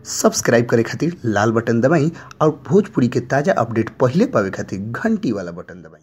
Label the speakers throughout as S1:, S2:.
S1: Subscribe करे खातिर लाल button दबाई और भोजपुरी के ताजा अपडेट पहले पावे खातिर घंटी वाला बटन दबाई।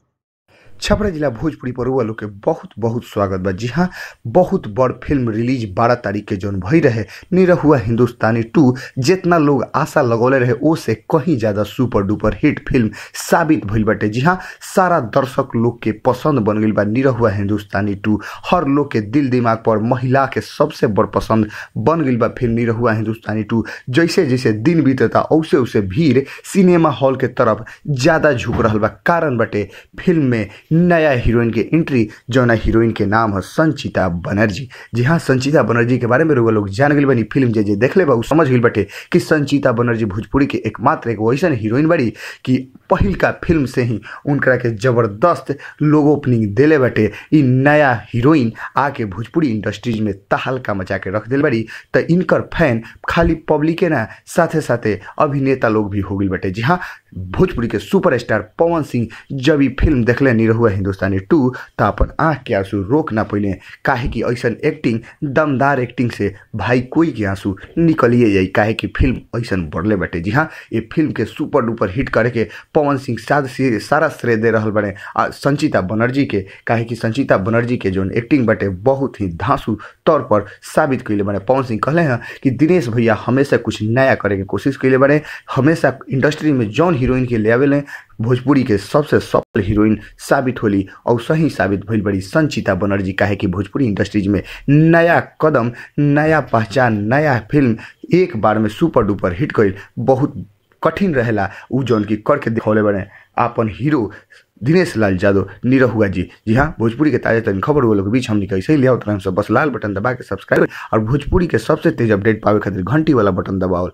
S1: छपरा जिला भोजपुरी पर लोग के बहुत बहुत स्वागत बा। जी हाँ, बहुत बड़ फिल्म रिलीज 12 तारीख के जौन भई रहे निरहुआ हिंदुस्तानी 2, जितना लोग आशा लगौले रहे ओ से कहीं ज्यादा सुपर डुपर हिट फिल्म साबित भइल बाटे। जी हाँ, सारा दर्शक लोग के पसंद बन गई बा निरहुआ हिंदुस्तानी 2। हर लोग के दिल दिमाग पर महिला के सबसे बड़ पसंद बन गई बा फिल्म निरहुआ हिंदुस्तानी 2। जैसे जैसे दिन बीतता वैसे वैसे भीड़ सिनेमा हॉल के तरफ ज्यादा झुक रहा बा। कारण बाटे फिल्म में नया हीरोइन के एंट्री, जौना हीरोइन के नाम है संचिता बनर्जी। जी हाँ, संचिता बनर्जी के बारे में लोग जान गई बनी। फिल्म जे देखले बा समझ गई बटे कि संचिता बनर्जी भोजपुरी के एकमात्र एक वैसन हीरोइन बड़ी कि पहिल का फिल्म से ही उनकरा के जबरदस्त लोगो ओपनिंग देले बटे। इ नया हीरोइन आके भोजपुरी इंडस्ट्रीज में तहलका मचा के रख दिल बड़ी। तो इनकर फैन खाली पब्लिक ना साथे साथे अभिनेता लोग भी हो गई बटे। जी हाँ, भोजपुरी के सुपरस्टार पवन सिंह जब फिल्म देखले निरहुआ हिंदुस्तानी 2 तो अपन आँख के आंसू रोक ना पइले। काहे कि ऐसन एक्टिंग, दमदार एक्टिंग से भाई कोई के आंसू निकलिए जाई। काहे कि फिल्म ऐसन बढ़ले बाटे। जी हाँ, ये फिल्म के सुपर डुपर हिट करे के पवन सिंह सारा श्रेय दे रहल बने संचिता बनर्जी के। काहे कि संचिता बनर्जी के जो एक्टिंग बाटे बहुत ही धांसू तौर पर साबित कइले बने। पवन सिंह कहले हैं कि दिनेश भैया हमेशा कुछ नया करे के कोशिश कइले बने, हमेशा इंडस्ट्री में जौन हीरोइन के ले आवेले भोजपुरी के सबसे सफल हीरोइन साबित होली और सही साबित भइल बड़ी संचिता बनर्जी। काहे कि भोजपुरी इंडस्ट्रीज में नया कदम, नया पहचान, नया फिल्म एक बार में सुपर डुपर हिट कइल बहुत कठिन रहेला। उ जौन की करके दिखौले बने आपन हीरो दिनेश लाल यादव निरहुआ जी। जी हाँ, भोजपुरी के ताजा तरीन खबर वो लोग के बीच हमने कैसे लिया उतना बस लाल बटन दबा के सब्सक्राइब और भोजपुरी के सबसे तेज अपडेट पावे खातिर घंटी वाला बटन दबाओ।